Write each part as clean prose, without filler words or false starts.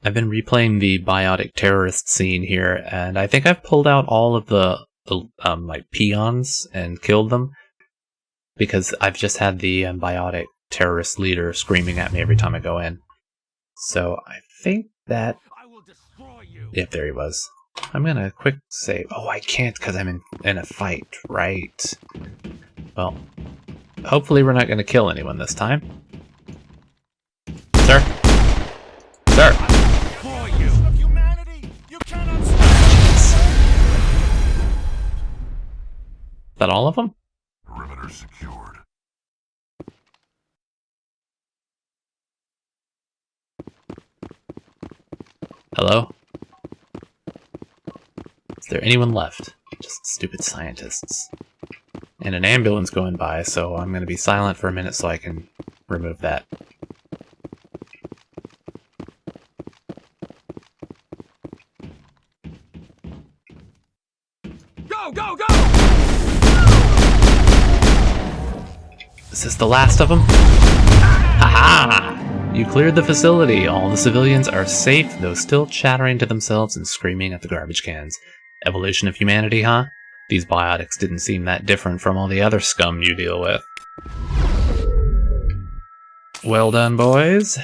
I've been replaying the biotic terrorist scene here, and I think I've pulled out all of the like peons and killed them, because I've just had the biotic terrorist leader screaming at me every time I go in. So I think that... Yep, there he was. I'm gonna quick save. Oh, I can't because I'm in a fight, right? Well, hopefully we're not gonna kill anyone this time. Sir? Sir! Is that all of them? Perimeter secured. Hello? Is there anyone left? Just stupid scientists. And an ambulance going by, so I'm gonna be silent for a minute so I can remove that. Go, go, go! Is this the last of them? Ha-ha! You cleared the facility. All the civilians are safe, though still chattering to themselves and screaming at the garbage cans. Evolution of humanity, huh? These biotics didn't seem that different from all the other scum you deal with. Well done, boys.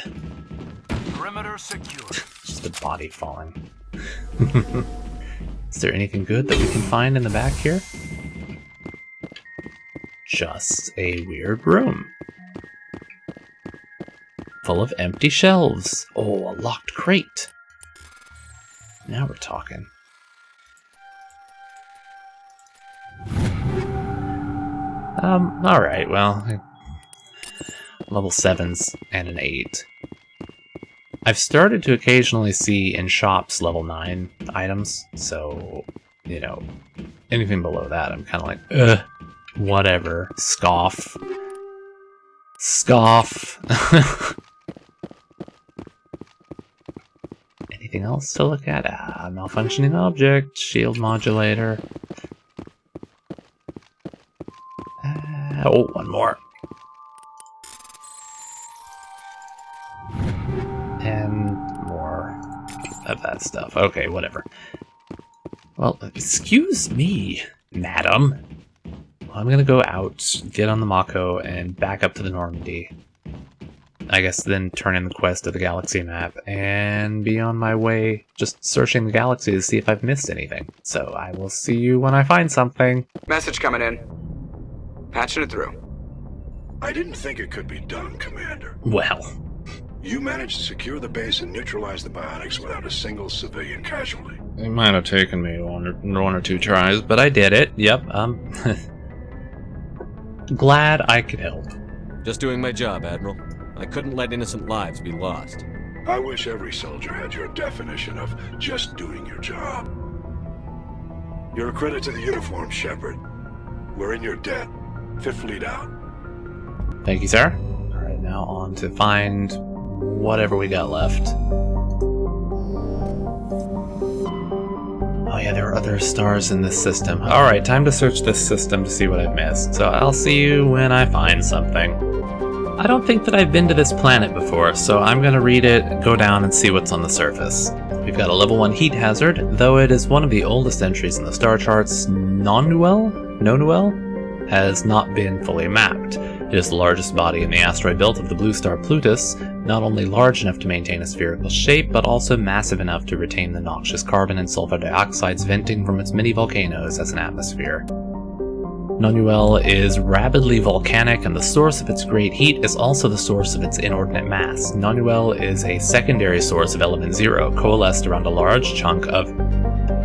Perimeter secured. Just a body falling. Is there anything good that we can find in the back here? Just a weird room. Full of empty shelves. Oh, a locked crate. Now we're talking. Alright, well, level 7s and an 8. I've started to occasionally see in shops level 9 items, so, you know, anything below that I'm kind of like, ugh, whatever, scoff. Scoff. Anything else to look at? Malfunctioning object, shield modulator. Oh, one more. And more of that stuff. Okay, whatever. Well, excuse me, madam. Well, I'm gonna go out, get on the Mako, and back up to the Normandy. I guess then turn in the quest of the galaxy map, and be on my way just searching the galaxy to see if I've missed anything. So I will see you when I find something. Message coming in. Patching it through. I didn't think it could be done, Commander. Well, You managed to secure the base and neutralize the biotics without a single civilian casualty. it might have taken me one or two tries, but I did it. Yep, glad I could help. Just doing my job, Admiral. I couldn't let innocent lives be lost. I wish every soldier had your definition of just doing your job. You're a credit to the uniform, Shepard. We're in your debt. Fifth Fleet out. Thank you, sir. Alright, now on to find whatever we got left. Oh yeah, there are other stars in this system. Alright, time to search this system to see what I've missed. So I'll see you when I find something. I don't think that I've been to this planet before, so I'm gonna read it, go down and see what's on the surface. We've got a level 1 heat hazard, though it is one of the oldest entries in the star charts. Nonuel has not been fully mapped. It is the largest body in the asteroid belt of the blue star Plutus, not only large enough to maintain a spherical shape, but also massive enough to retain the noxious carbon and sulfur dioxides venting from its many volcanoes as an atmosphere. Nonuel is rapidly volcanic, and the source of its great heat is also the source of its inordinate mass. Nonuel is a secondary source of element 0, coalesced around a large chunk of...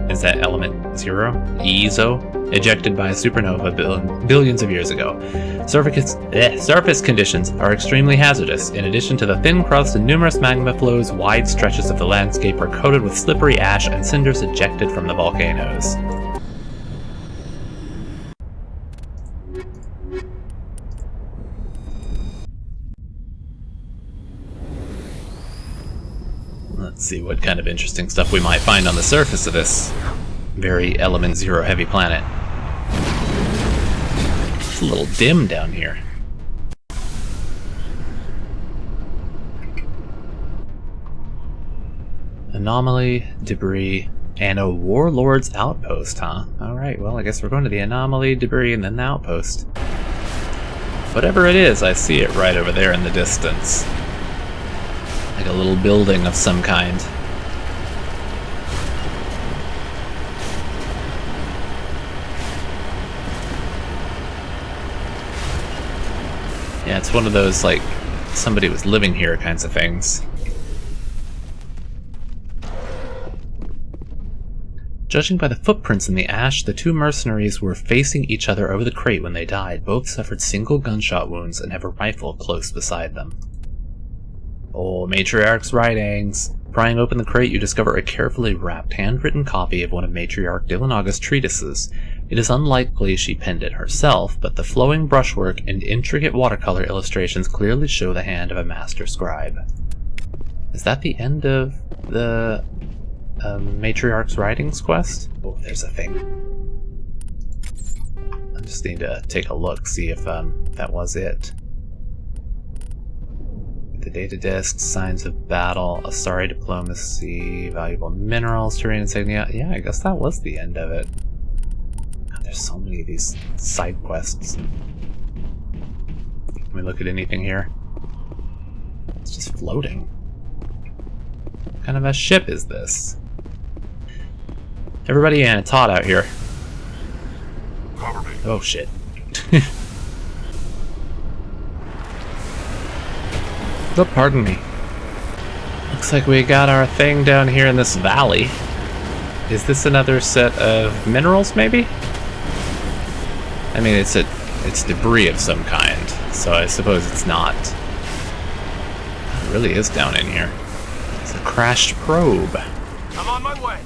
is that element 0? EZO? Ejected by a supernova billions of years ago. Surface conditions are extremely hazardous. In addition to the thin crust and numerous magma flows, wide stretches of the landscape are coated with slippery ash and cinders ejected from the volcanoes. Let's see what kind of interesting stuff we might find on the surface of this very element 0 heavy planet. It's a little dim down here. Oh, Anomaly, debris, and a warlord's outpost, huh? Alright, well, I guess we're going to the anomaly, debris, and then the outpost. Whatever it is, I see it right over there in the distance. Like a little building of some kind. Yeah, it's one of those, like, somebody was living here kinds of things. Judging by the footprints in the ash, the two mercenaries were facing each other over the crate when they died. Both suffered single gunshot wounds and have a rifle close beside them. Oh, Matriarch's writings. Prying open the crate, you discover a carefully wrapped, handwritten copy of one of Matriarch Dillinaga's treatises. It is unlikely she penned it herself, but the flowing brushwork and intricate watercolor illustrations clearly show the hand of a master scribe. Is that the end of the Matriarch's writings quest? Oh, there's a thing. I just need to take a look, see if that was it. The data disc, signs of battle, Asari diplomacy, valuable minerals, terrain insignia. Yeah, I guess that was the end of it. God, there's so many of these side quests. Can we look at anything here? It's just floating. What kind of a ship is this? Everybody in, it's hot out here. Cover me. Oh shit. Oh, pardon me. Looks like we got our thing down here in this valley. Is this another set of minerals, maybe? I mean, it's debris of some kind, so I suppose it's not. It really is down in here. It's a crashed probe. I'm on my way.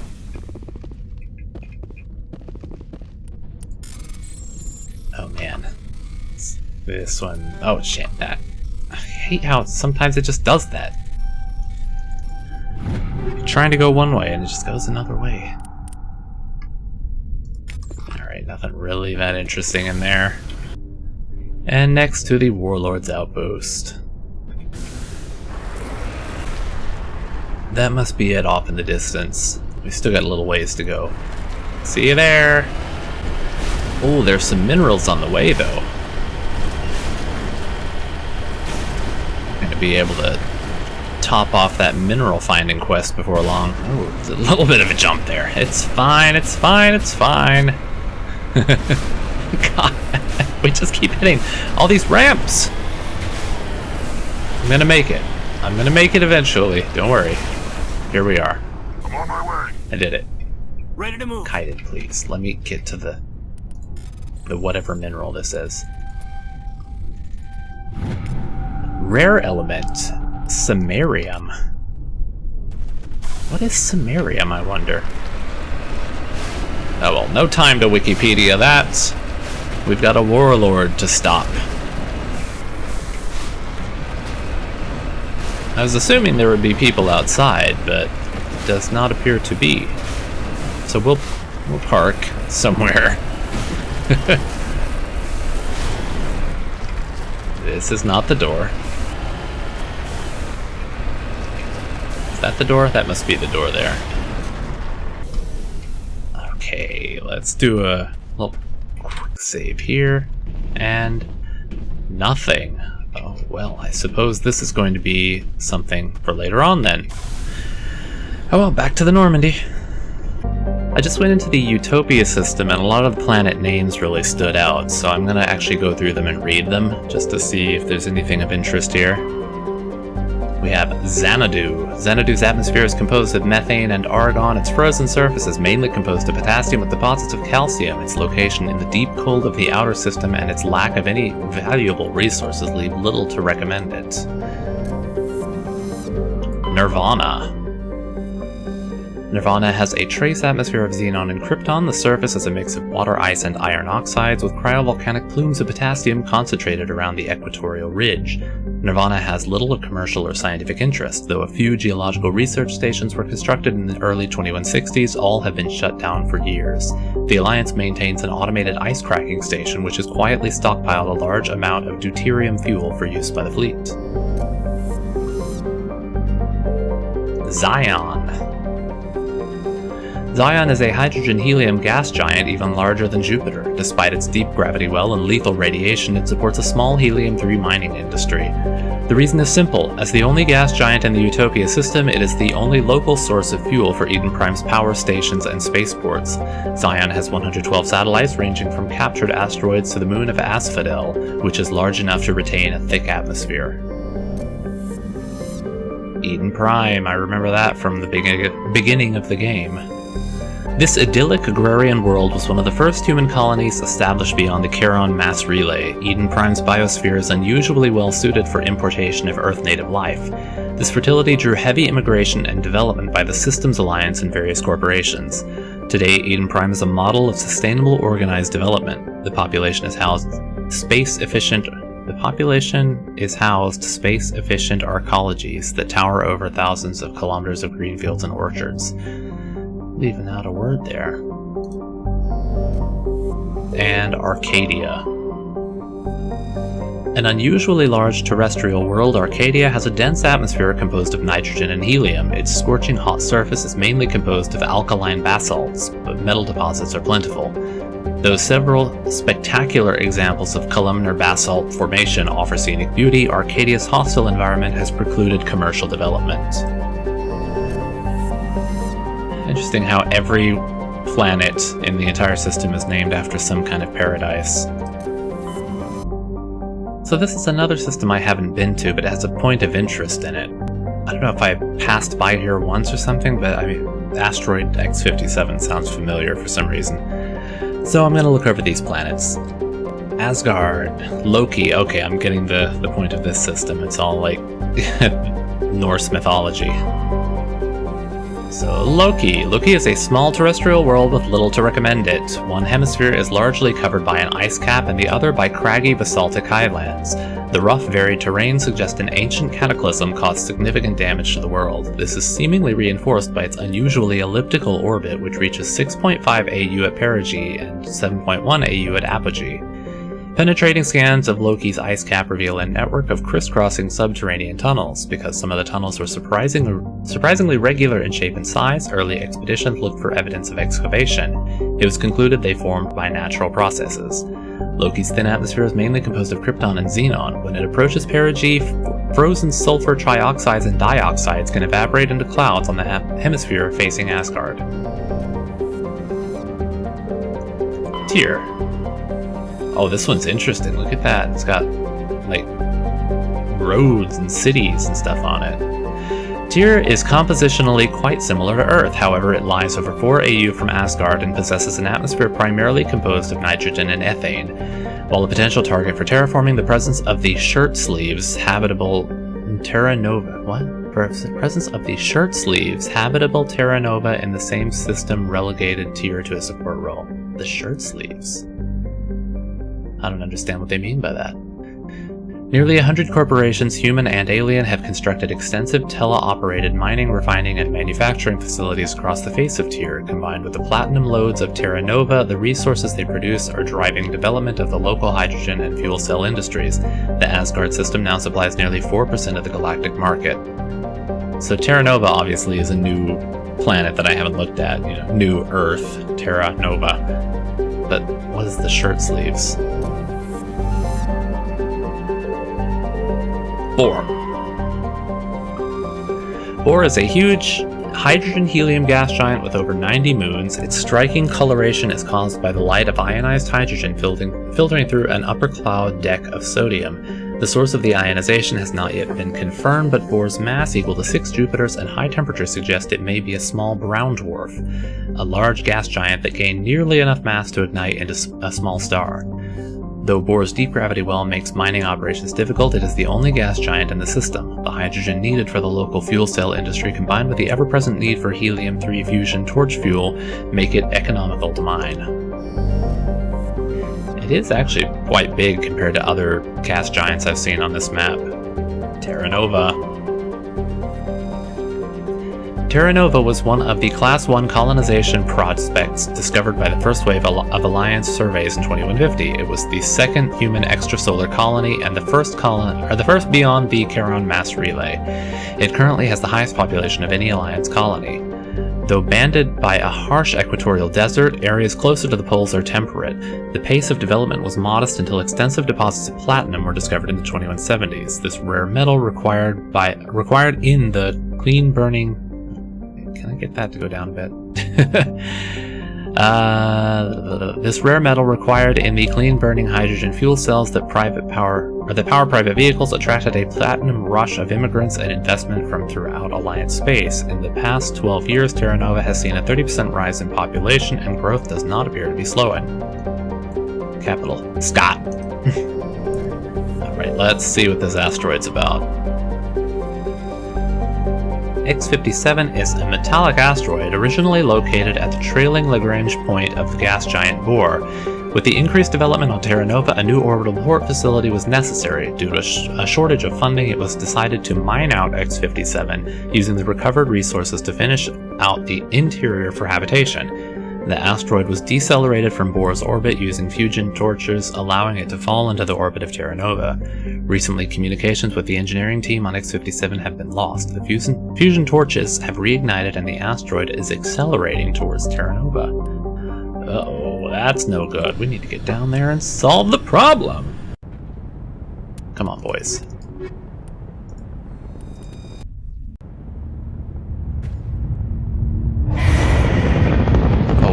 Oh man. This one. Oh shit. I hate how sometimes it just does that. You're trying to go one way and it just goes another way. Alright, nothing really that interesting in there. And next to the Warlord's outpost. That must be it off in the distance. We still got a little ways to go. See you there! Oh, there's some minerals on the way though. Gonna be able to top off that mineral finding quest before long. Oh, it's a little bit of a jump there. It's fine, it's fine, it's fine. God, we just keep hitting all these ramps. I'm gonna make it. I'm gonna make it eventually. Don't worry. Here we are. I'm on my way. I did it. Ready to move. Kite it, please. Let me get to the whatever mineral this is. Rare element, samarium. What is samarium, I wonder? Oh well, no time to Wikipedia that. We've got a warlord to stop. I was assuming there would be people outside, but it does not appear to be. So we'll park somewhere. This is not the door. Is that the door? That must be the door there. Okay, let's do a little quick save here. And nothing. Oh, well, I suppose this is going to be something for later on then. Oh well, back to the Normandy. I just went into the Utopia system and a lot of the planet names really stood out, so I'm gonna actually go through them and read them, just to see if there's anything of interest here. We have Xanadu. Xanadu's atmosphere is composed of methane and argon. Its frozen surface is mainly composed of potassium with deposits of calcium. Its location in the deep cold of the outer system and its lack of any valuable resources leave little to recommend it. Nirvana. Nirvana has a trace atmosphere of xenon and krypton. The surface is a mix of water, ice, and iron oxides, with cryovolcanic plumes of potassium concentrated around the equatorial ridge. Nirvana has little of commercial or scientific interest, though a few geological research stations were constructed in the early 2160s. All have been shut down for years. The Alliance maintains an automated ice cracking station, which has quietly stockpiled a large amount of deuterium fuel for use by the fleet. Zion. Zion is a hydrogen-helium gas giant even larger than Jupiter. Despite its deep gravity well and lethal radiation, it supports a small helium-3 mining industry. The reason is simple. As the only gas giant in the Utopia system, it is the only local source of fuel for Eden Prime's power stations and spaceports. Zion has 112 satellites ranging from captured asteroids to the moon of Asphodel, which is large enough to retain a thick atmosphere. Eden Prime, I remember that from the beginning of the game. This idyllic agrarian world was one of the first human colonies established beyond the Charon mass relay. Eden Prime's biosphere is unusually well suited for importation of Earth-native life. This fertility drew heavy immigration and development by the Systems Alliance and various corporations. Today, Eden Prime is a model of sustainable organized development. The population is housed space-efficient arcologies that tower over thousands of kilometers of green fields and orchards. Leaving out a word there. And Arcadia. An unusually large terrestrial world, Arcadia has a dense atmosphere composed of nitrogen and helium. Its scorching hot surface is mainly composed of alkaline basalts, but metal deposits are plentiful. Though several spectacular examples of columnar basalt formation offer scenic beauty, Arcadia's hostile environment has precluded commercial development. Interesting how every planet in the entire system is named after some kind of paradise. So this is another system I haven't been to, but it has a point of interest in it. I don't know if I passed by here once or something, but I mean, Asteroid X-57 sounds familiar for some reason. So I'm going to look over these planets. Asgard, Loki, okay, I'm getting the point of this system. It's all like Norse mythology. So Loki. Loki is a small terrestrial world with little to recommend it. One hemisphere is largely covered by an ice cap and the other by craggy basaltic highlands. The rough, varied terrain suggests an ancient cataclysm caused significant damage to the world. This is seemingly reinforced by its unusually elliptical orbit, which reaches 6.5 AU at perigee and 7.1 AU at apogee. Penetrating scans of Loki's ice cap reveal a network of crisscrossing subterranean tunnels. Because some of the tunnels were surprisingly regular in shape and size, early expeditions looked for evidence of excavation. It was concluded they formed by natural processes. Loki's thin atmosphere is mainly composed of krypton and xenon. When it approaches perigee, frozen sulfur trioxides and dioxides can evaporate into clouds on the hemisphere facing Asgard. Tyr. Oh, this one's interesting. Look at that. It's got, like, roads and cities and stuff on it. Tyr is compositionally quite similar to Earth, however it lies over 4 AU from Asgard and possesses an atmosphere primarily composed of nitrogen and ethane. While a potential target for terraforming, the presence of the shirt sleeves habitable Terra Nova... What? Presence of the shirt sleeves habitable Terra Nova in the same system relegated Tyr to a support role. The shirt sleeves? I don't understand what they mean by that. Nearly 100 corporations, human and alien, have constructed extensive tele-operated mining, refining, and manufacturing facilities across the face of Tyr. Combined with the platinum loads of Terra Nova, the resources they produce are driving development of the local hydrogen and fuel cell industries. The Asgard system now supplies nearly 4% of the galactic market. So Terra Nova obviously is a new planet that I haven't looked at, you know, new Earth, Terra Nova. But what is the shirt sleeves? Bohr. Bohr is a huge hydrogen-helium gas giant with over 90 moons. Its striking coloration is caused by the light of ionized hydrogen filtering through an upper cloud deck of sodium. The source of the ionization has not yet been confirmed, but Bohr's mass, equal to 6 Jupiters, and high temperature suggest it may be a small brown dwarf, a large gas giant that gained nearly enough mass to ignite into a small star. Though Bohr's deep gravity well makes mining operations difficult, it is the only gas giant in the system. The hydrogen needed for the local fuel cell industry, combined with the ever-present need for helium-3 fusion torch fuel, make it economical to mine. It is actually quite big compared to other gas giants I've seen on this map. Terra Nova. Terra Nova was one of the Class 1 colonization prospects discovered by the first wave of Alliance surveys in 2150. It was the second human extrasolar colony and the first beyond the Charon mass relay. It currently has the highest population of any Alliance colony. Though banded by a harsh equatorial desert, areas closer to the poles are temperate. The pace of development was modest until extensive deposits of platinum were discovered in the 2170s. This rare metal required in the clean burning... Can I get that to go down a bit? This rare metal required in the clean-burning hydrogen fuel cells that power private vehicles attracted a platinum rush of immigrants and investment from throughout Alliance space. In the past 12 years, Terra Nova has seen a 30% rise in population, and growth does not appear to be slowing. Capital Scott. Alright, let's see what this asteroid's about. X-57 is a metallic asteroid originally located at the trailing Lagrange point of the gas giant Bohr. With the increased development on Terra Nova, a new orbital port facility was necessary. Due to a shortage of funding, it was decided to mine out X-57, using the recovered resources to finish out the interior for habitation. The asteroid was decelerated from Bohr's orbit using fusion torches, allowing it to fall into the orbit of Terra Nova. Recently, communications with the engineering team on X-57 have been lost. The fusion torches have reignited and the asteroid is accelerating towards Terra Nova. Uh-oh, that's no good. We need to get down there and solve the problem! Come on, boys.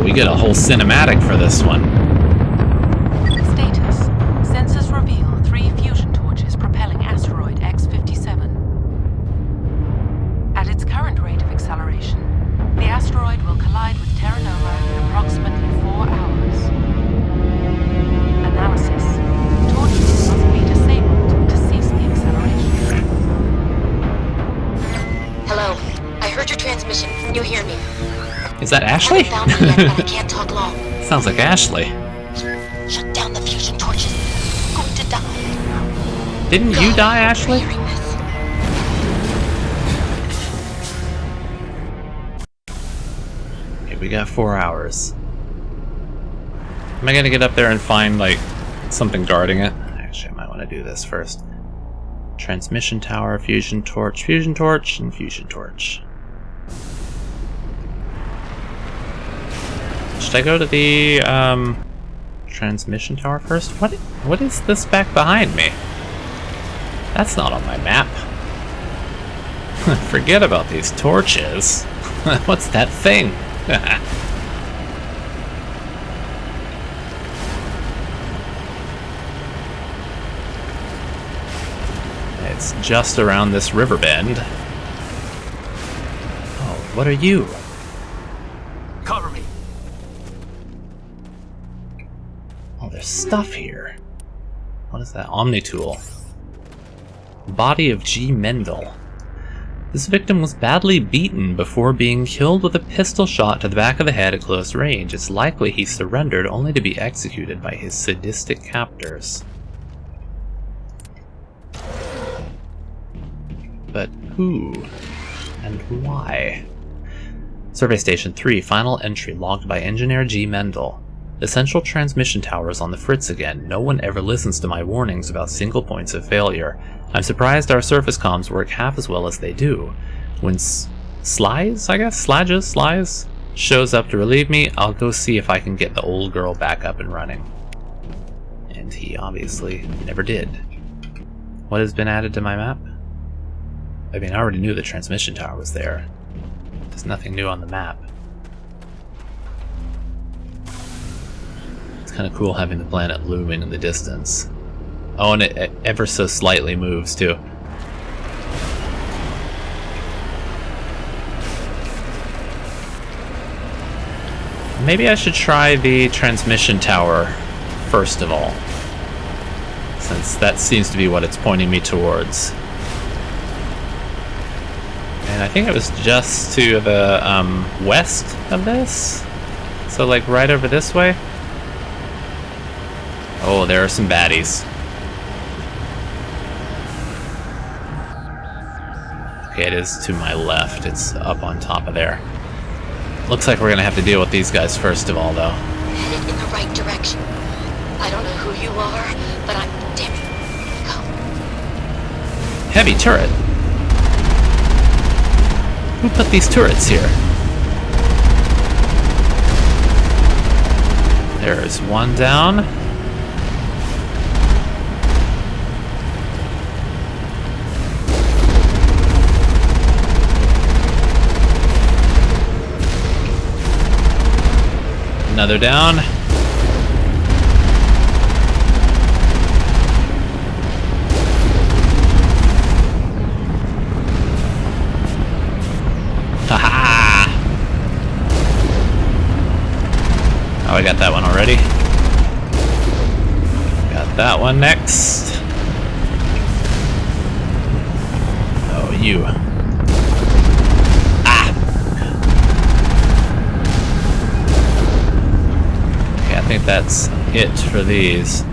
We get a whole cinematic for this one. Status. Sensors reveal 3 fusion torches propelling asteroid X-57. At its current rate of acceleration, the asteroid will collide with Terra Nova in approximately 4 hours. Analysis. Torches must be disabled to cease the acceleration. Hello. I heard your transmission. Can you hear me? Is that Ashley? I haven't found me yet, but I can't talk long. Sounds like Ashley. Shut down the fusion torches. I'm going to die. Didn't you die, Ashley? Hearing this. Okay, we got 4 hours. Am I gonna get up there and find, like, something guarding it? Actually, I might want to do this first. Transmission tower, fusion torch, and fusion torch. Should I go to the transmission tower first? What is this back behind me? That's not on my map. Forget about these torches. What's that thing? It's just around this river bend. Oh, what are you? Cover me. Oh, there's stuff here. What is that? Omni-tool. Body of G. Mendel. This victim was badly beaten before being killed with a pistol shot to the back of the head at close range. It's likely he surrendered only to be executed by his sadistic captors. But who? And why? Survey Station 3, final entry logged by Engineer G. Mendel. The central transmission tower is on the fritz again. No one ever listens to my warnings about single points of failure. I'm surprised our surface comms work half as well as they do. When Slies shows up to relieve me, I'll go see if I can get the old girl back up and running. And he obviously never did. What has been added to my map? I mean, I already knew the transmission tower was there. There's nothing new on the map. It's kind of cool having the planet looming in the distance. Oh, and it ever so slightly moves, too. Maybe I should try the transmission tower first of all, since that seems to be what it's pointing me towards. And I think it was just to the west of this. So like right over this way. Oh, there are some baddies. Okay, it is to my left. It's up on top of there. Looks like we're gonna have to deal with these guys first of all, though. Headed in the right direction. I don't know who you are, but I'm damn it. Go. Heavy turret. Who put these turrets here? There's one down. Another down. Haha! Oh, I got that one already. Got that one next. Oh, you. I think that's it for these.